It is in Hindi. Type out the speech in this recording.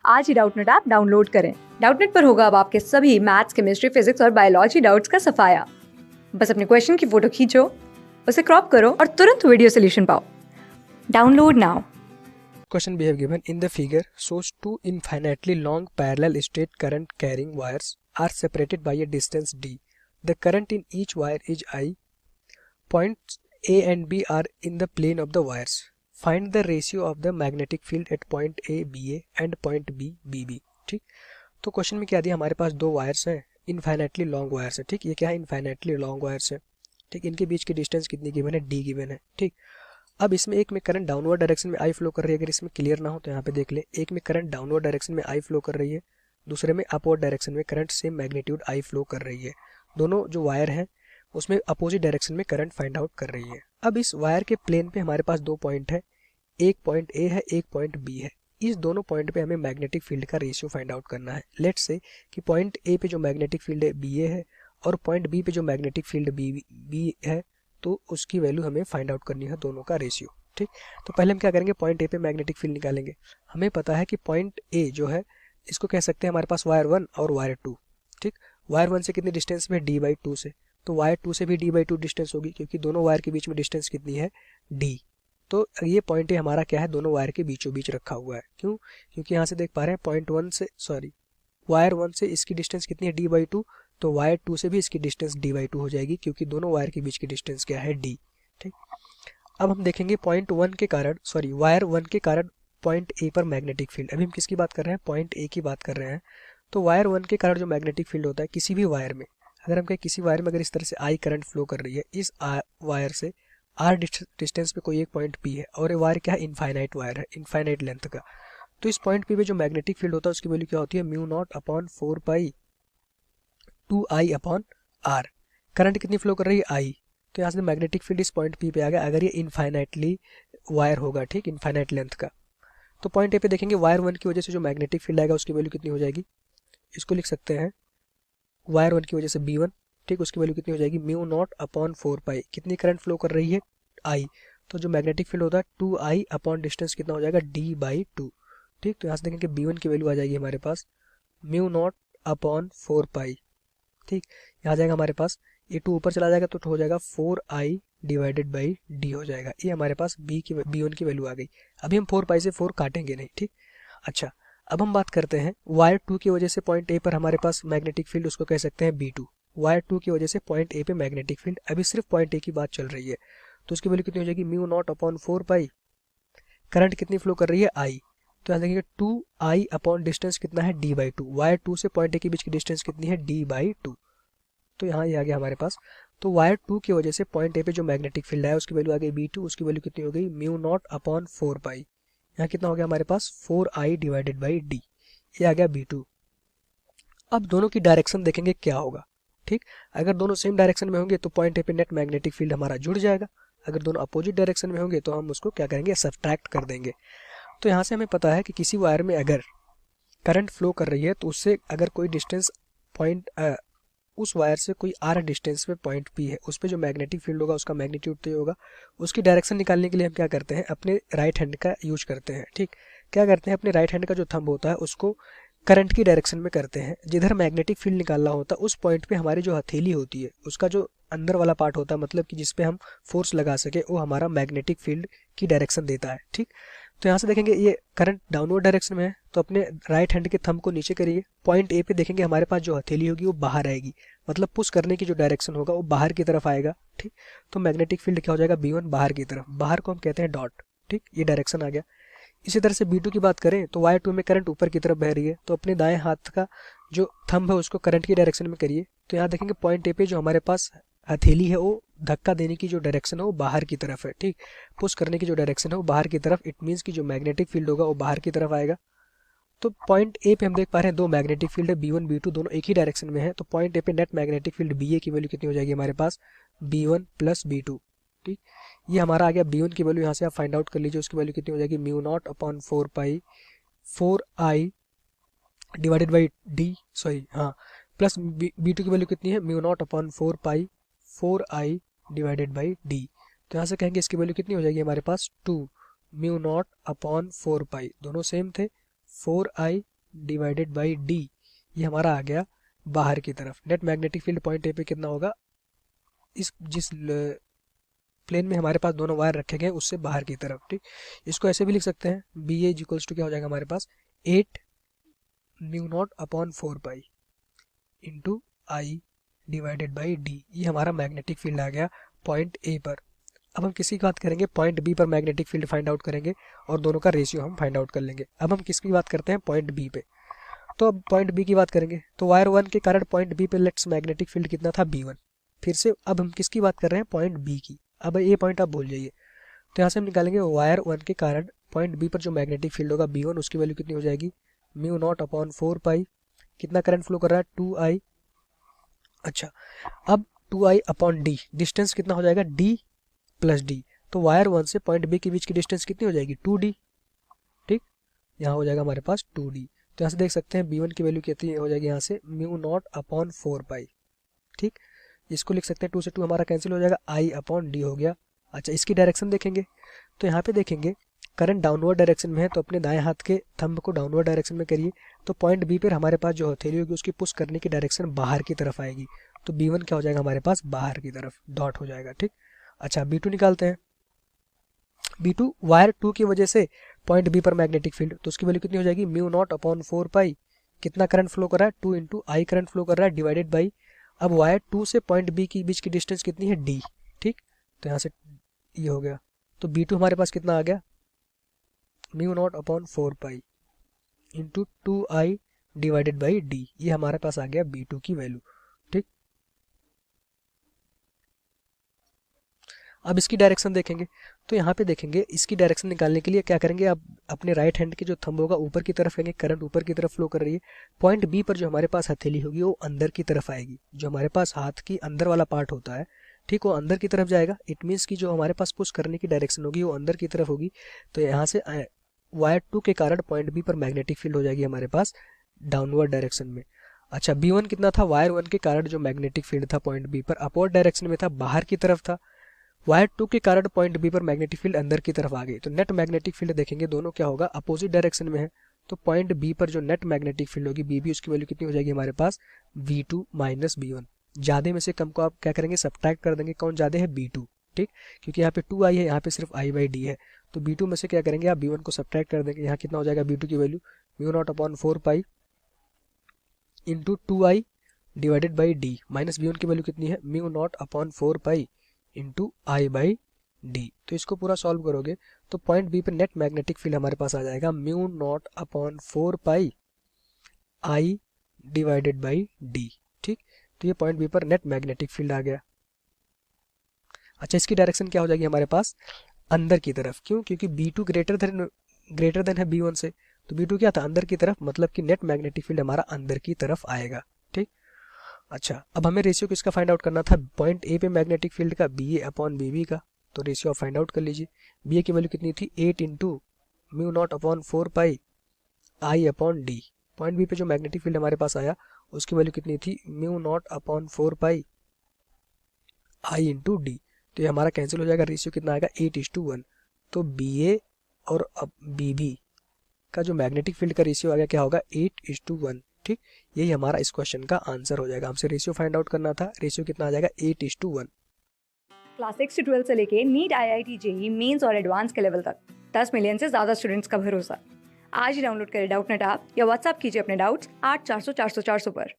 आज ही डाउटनेट ऐप डाउनलोड करें। डाउटनेट पर होगा अब आपके सभी मैथ्स, केमिस्ट्री, फिजिक्स और बायोलॉजी डाउट्स का सफाया। बस अपने क्वेश्चन की फोटो खींचो, उसे क्रॉप करो और तुरंत वीडियो सोल्यूशन पाओ। Download now. Question we have given in the figure shows two infinitely long parallel straight current carrying wires are separated by a distance d. The current in each wire is I. Points A and B are in the plane of the wires. Find the ratio of the magnetic field at point A BA and point B BB. ठीक, तो क्वेश्चन में क्या दिया, हमारे पास दो वायर्स हैं, इनफाइनाइटली लॉन्ग वायर्स है। ठीक, ये क्या है, इनफाइनाइटली लॉन्ग वायर्स है। ठीक, इनके बीच की डिस्टेंस कितनी गिवन है, डी गिवन है। ठीक, अब इसमें एक में करंट डाउनवर्ड डायरेक्शन में आई फ्लो कर रही है। अगर इसमें क्लियर ना हो तो यहाँ पे देख ले, एक में करंट डाउनवर्ड डायरेक्शन में आई फ्लो कर रही है, दूसरे में अपवर्ड डायरेक्शन में current same magnitude I flow कर रही है। दोनों जो वायर हैं उसमें अपोजिट डायरेक्शन में करंट फाइंड आउट कर रही है। अब इस वायर के प्लेन पे हमारे पास दो पॉइंट है, एक पॉइंट ए है, एक पॉइंट बी है। इस दोनों पॉइंट पे हमें मैग्नेटिक फील्ड का रेशियो फाइंड आउट करना है। लेट्स से कि पॉइंट ए पे जो मैग्नेटिक फील्ड है बी ए है और पॉइंट बी पे जो मैग्नेटिक फील्ड बी है, तो उसकी वैल्यू हमें फाइंड आउट करनी है, दोनों का रेशियो। ठीक, तो पहले हम क्या करेंगे, पॉइंट ए पे मैग्नेटिक फील्ड निकालेंगे। हमें पता है कि पॉइंट ए जो है इसको कह सकते हैं हमारे पास वायर 1 और वायर 2। ठीक, वायर 1 से कितनी डिस्टेंस में, d/2 से, तो वायर 2 से भी d/2 डिस्टेंस होगी, क्योंकि दोनों वायर के बीच में डिस्टेंस कितनी है, d। तो ये पॉइंट ए हमारा क्या है, दोनों वायर के बीचों बीच रखा हुआ है। क्यों, क्योंकि यहाँ से देख पा रहे हैं पॉइंट 1 से, सॉरी, वायर 1 से इसकी डिस्टेंस कितनी है, d/2, तो वायर 2 से भी इसकी डिस्टेंस d/2 हो जाएगी, क्योंकि दोनों वायर के बीच की डिस्टेंस क्या है, d। ठीक, अब हम देखेंगे पॉइंट 1 के कारण, सॉरी, वायर 1 के कारण पॉइंट ए पर मैग्नेटिक फील्ड। अभी हम किसकी बात कर रहे हैं, पॉइंट ए की बात कर रहे हैं। तो वायर 1 के कारण जो मैग्नेटिक फील्ड होता है किसी भी वायर में, अगर हम कहें किसी वायर में अगर इस तरह से आई करंट फ्लो कर रही है, इस वायर से आर डिस्टेंस पे कोई एक पॉइंट पी है, और ये वायर क्या है, इनफाइनाइट वायर है, इनफाइनाइट लेंथ का। तो इस पॉइंट पी पे जो मैग्नेटिक फील्ड होता है उसकी वैल्यू क्या होती है, mu naught upon 4 pi 2 I upon R. Current कितनी फ्लो कर रही है, आई, तो यहाँ से मैग्नेटिक फील्ड इस पॉइंट पी पे आ गया, अगर ये इनफाइनाइटली वायर होगा, ठीक, इनफाइनाइट लेंथ का। तो पॉइंट ए पे देखेंगे वायर 1 की वजह से जो मैग्नेटिक फील्ड आएगा उसकी वैल्यू कितनी हो जाएगी, इसको लिख सकते हैं वायर 1 की वजह से b1। ठीक, उसकी वैल्यू कितनी हो जाएगी, म्यू नॉट अपॉन 4 पाई, कितनी करंट फ्लो कर रही है, आई, तो जो मैग्नेटिक फील्ड होता है 2i अपॉन डिस्टेंस कितना हो जाएगा, d/2। ठीक, तो यहाँ से देखेंगे b1 की वैल्यू आ जाएगी हमारे पास म्यू नॉट अपॉन 4 पाई। ठीक, यहाँ जाएगा हमारे पास, ये 2 ऊपर चला जाएगा तो हो जाएगा 4i डिवाइडेड बाई डी हो जाएगा। ये हमारे पास b1 की वैल्यू आ गई। अभी हम 4 पाई से 4 काटेंगे नहीं। ठीक, अच्छा, अब हम बात करते हैं वायर 2 की वजह से पॉइंट ए पर हमारे पास मैग्नेटिक फील्ड, उसको कह सकते हैं b2। वायर 2 की वजह से पॉइंट ए पे मैग्नेटिक फील्ड, अभी सिर्फ पॉइंट ए की बात चल रही है, तो उसकी वैल्यू कितनी हो जाएगी, म्यू नॉट अपॉन 4 पाई, करंट कितनी फ्लो कर रही है, आई, तो यहाँ देखेंगे 2i अपॉन डिस्टेंस कितना है, d/2। वायर 2 से पॉइंट ए के बीच की डिस्टेंस कितनी है, d/2। तो यहाँ ये आ गया हमारे पास। तो वायर 2 की वजह से पॉइंट ए पे जो मैग्नेटिक फील्ड है उसकी वैल्यू आ गई b2, उसकी वैल्यू कितनी हो गई, म्यू नॉट अपॉन 4 पाई, यहाँ कितना हो गया हमारे पास, 4i डिवाइडेड बाई डी, ये आ गया b2। अब दोनों की डायरेक्शन देखेंगे क्या होगा। ठीक, अगर दोनों सेम डायरेक्शन में होंगे तो पॉइंट ए पे नेट मैग्नेटिक फील्ड हमारा जुड़ जाएगा, अगर दोनों अपोजिट डायरेक्शन में होंगे तो हम उसको क्या करेंगे, सब्ट्रैक्ट कर देंगे। तो यहाँ से हमें पता है कि किसी वायर में अगर करंट फ्लो कर रही है तो उससे अगर कोई डिस्टेंस पॉइंट उस वायर से कोई आर डिस्टेंस पे पॉइंट पी है, उस पर जो मैग्नेटिक फील्ड होगा उसका मैग्नीट्यूड तय होगा। उसकी डायरेक्शन निकालने के लिए हम क्या करते हैं, अपने राइट हैंड का यूज करते हैं। ठीक, क्या करते हैं, अपने राइट हैंड का जो थंब होता है उसको करंट की डायरेक्शन में करते हैं। जिधर मैग्नेटिक फील्ड निकालना होता है उस पॉइंट पे हमारी जो हथेली होती है उसका जो अंदर वाला पार्ट होता है, मतलब कि जिसपे हम फोर्स लगा सके, वो हमारा मैग्नेटिक फील्ड की डायरेक्शन देता है। ठीक, तो यहाँ से देखेंगे ये करंट डाउनवर्ड डायरेक्शन में है, तो अपने राइट हैंड के थंब को नीचे करिए, पॉइंट ए पे देखेंगे हमारे पास जो हथेली होगी वो बाहर आएगी, मतलब पुश करने की जो डायरेक्शन होगा वो बाहर की तरफ आएगा। ठीक, तो मैग्नेटिक फील्ड क्या हो जाएगा, b1 बाहर की तरफ, बाहर को हम कहते हैं डॉट। ठीक, ये डायरेक्शन आ गया। इसी तरह से b2 की बात करें तो वायर 2 में करंट ऊपर की तरफ बह रही है, तो अपने दाएं हाथ का जो थंब है उसको करंट की डायरेक्शन में करिए, तो यहाँ देखेंगे पॉइंट ए पे जो हमारे पास हथेली है वो धक्का देने की जो डायरेक्शन है वो बाहर की तरफ है। ठीक, पुश करने की जो डायरेक्शन है वो बाहर की तरफ, इट मीन्स की जो मैग्नेटिक फील्ड होगा वो बाहर की तरफ आएगा। तो पॉइंट ए पे हम देख पा रहे हैं दो मैग्नेटिक फील्ड है, b1 b2 दोनों एक ही डायरेक्शन में है, तो पॉइंट ए पे नेट मैग्नेटिक फील्ड ba की वैल्यू कितनी हो जाएगी हमारे पास, b1 प्लस b2। ठीक, ये हमारा आ गया b1 की वैल्यू, यहाँ से आप फाइंड आउट कर लीजिए, उसकी वैल्यू कितनी हो जाएगी, mu naught upon 4 pi 4i divided by D, sorry हाँ, प्लस b2 की वैल्यू कितनी है, mu naught upon 4 pi 4i divided by D. तो यहाँ से कहेंगे इसकी वैल्यू कितनी हो जाएगी हमारे पास, 2 म्यू नॉट अपॉन 4 पाई, दोनों सेम थे, 4i डिवाइडेड बाई डी, ये हमारा आ गया बाहर की तरफ। Net magnetic field point A पे कितना होगा, इस जिस प्लेन में हमारे पास दोनों वायर रखे गए उससे बाहर की तरफ। ठीक, इसको ऐसे भी लिख सकते हैं, बी ए इक्वल्स टू क्या हो जाएगा हमारे पास 8 mu naught upon 4 pi into I divided by D, ये हमारा मैग्नेटिक फील्ड आ गया पॉइंट ए पर। अब हम किसकी बात करेंगे, पॉइंट बी पर मैग्नेटिक फील्ड फाइंड आउट करेंगे और दोनों का रेशियो हम फाइंड आउट कर लेंगे। अब हम किसकी बात करते हैं, पॉइंट बी पे। तो अब पॉइंट बी की बात करेंगे, तो वायर 1 के कारण पॉइंट बी पे लेट्स मैग्नेटिक फील्ड कितना था B1। फिर से अब हम किसकी बात कर रहे हैं, पॉइंट बी की। अब ये पॉइंट आप भूल जाइए, तो यहाँ से हम निकालेंगे वायर 1 के कारण पॉइंट बी पर जो मैग्नेटिक फील्ड होगा B1, उसकी वैल्यू कितनी हो जाएगी, म्यू नॉट अपॉन 4 पाई। कितना करंट फ्लो कर रहा है, 2I। अच्छा, अब 2I अपॉन डी, डिस्टेंस कितना हो जाएगा, D प्लस डी। तो वायर 1 से पॉइंट बी के बीच की डिस्टेंस कितनी हो जाएगी, 2D। ठीक, यहाँ हो जाएगा हमारे पास 2D। तो यहाँ से देख सकते हैं B1 की वैल्यू कितनी हो जाएगी, यहाँ से म्यू नॉट अपॉन 4 पाई। ठीक, इसको लिख सकते हैं 2 से 2 हमारा कैंसिल हो जाएगा, I अपॉन डी हो गया। अच्छा, इसकी डायरेक्शन देखेंगे, तो यहाँ पे देखेंगे करंट डाउनवर्ड डायरेक्शन में है, तो अपने दाएं हाथ के थंब को डाउनवर्ड डायरेक्शन में करिए, तो पॉइंट बी पर हमारे पास जो हथेली होगी उसकी पुश करने की डायरेक्शन बाहर की तरफ आएगी। तो B1 क्या हो जाएगा हमारे पास, बाहर की तरफ डॉट हो जाएगा। ठीक, अच्छा B2 निकालते हैं। B2 वायर 2 की वजह से पॉइंट बी पर मैग्नेटिक फील्ड, तो उसकी वैल्यू कितनी हो जाएगी, म्यू नॉट अपॉन 4 पाई। कितना करंट फ्लो कर रहा है, 2 इंटू आई करंट फ्लो कर रहा है डिवाइडेड बाई, अब वायर 2 से पॉइंट बी के बीच की डिस्टेंस कितनी है, D। ठीक, तो यहाँ से ये हो गया, तो B2 हमारे पास कितना आ गया, mu naught upon 4 pi into 2I divided by D, ये हमारे पास आ गया B2 की वैल्यू। ठीक, अब इसकी डायरेक्शन देखेंगे, तो यहाँ पे देखेंगे इसकी डायरेक्शन निकालने के लिए क्या करेंगे, अब अपने राइट हैंड के जो थंब होगा ऊपर की तरफ लेंगे, करंट ऊपर की तरफ फ्लो कर रही है। पॉइंट बी पर जो हमारे पास हथेली होगी वो अंदर की तरफ आएगी, जो हमारे पास हाथ की अंदर वाला पार्ट होता है, ठीक, वो अंदर की तरफ जाएगा। इट मीन्स की जो हमारे पास पुश करने की डायरेक्शन होगी वो अंदर की तरफ होगी। तो यहाँ से वायर 2 के कारण पॉइंट बी पर मैग्नेटिक फील्ड हो जाएगी हमारे पास डाउनवर्ड डायरेक्शन में। अच्छा, B1 कितना था, वायर 1 के कारण जो मैग्नेटिक फील्ड था पॉइंट बी पर अपवर्ड डायरेक्शन में था, बाहर की तरफ था। वायर 2 के कारण पॉइंट बी पर मैग्नेटिक फील्ड अंदर की तरफ आ गई, तो नेट मैग्नेटिक फील्ड देखेंगे दोनों क्या होगा, अपोजिट डायरेक्शन में है। तो पॉइंट बी पर जो नेट मैग्नेटिक फील्ड होगी BB, उसकी वैल्यू कितनी हो जाएगी हमारे पास, V2 माइनस B1। ज्यादा में से कम को आप क्या करेंगे, सब्ट्रैक्ट कर देंगे, कौन ज्यादा है, B2। ठीक, क्योंकि यहाँ पे 2I है, यहाँ पे सिर्फ I बाई डी है, तो B2 में से क्या करेंगे आप, B1 को सब्ट्रैक्ट कर देंगे। यहाँ कितना हो जाएगा B2 की value, mu naught upon 4 pi into 2I divided by D, minus B1 की वैल्यू कितनी है, mu naught upon 4 pi into I by D. तो इसको पूरा सॉल्व करोगे तो पॉइंट बी पे नेट मैग्नेटिक फील्ड हमारे पास आ जाएगा mu naught upon 4 pi I divided by D. ठीक, तो ये पॉइंट बी पर नेट मैग्नेटिक फील्ड आ गया। अच्छा, इसकी डायरेक्शन क्या हो जाएगी हमारे पास, अंदर की तरफ। क्यों, क्योंकि B2 ग्रेटर देन है B1 से, तो B2 क्या था, अंदर की तरफ, मतलब कि नेट मैग्नेटिक फील्ड हमारा अंदर की तरफ आएगा। ठीक, अच्छा, अब हमें रेशियो किसका फाइंड आउट करना था, पॉइंट ए पे मैग्नेटिक फील्ड का, BA अपॉन BB का। तो रेशियो आप फाइंड आउट कर लीजिए। BA की वैल्यू कितनी थी, 8 into mu naught upon 4 pi I upon D. Point B पे जो मैग्नेटिक फील्ड हमारे पास आया उसकी वैल्यू कितनी थी, mu naught upon 4 pi I into D. तो ये हमारा कैंसिल हो जाएगा, रेशियो कितना आएगा, 8:1। तो BA और BB का जो मैग्नेटिक फील्ड का रेशियो आ गया, क्या होगा, 8:1। ठीक, यही हमारा इस क्वेश्चन का आंसर हो जाएगा। हमसे रेशियो फाइंड आउट करना था, रेशियो कितना आ जाएगा, 8:1। क्लास 6 से 12 से लेके नीट, IIT, JEE मेंस और एडवांस के लेवल तक 10 मिलियन से ज़्यादा स्टूडेंट्स का भरोसा। आज ही डाउनलोड करें डाउटनेट ऐप या व्हाट्सएप कीजिए अपने डाउट्स 8400 400 400 पर।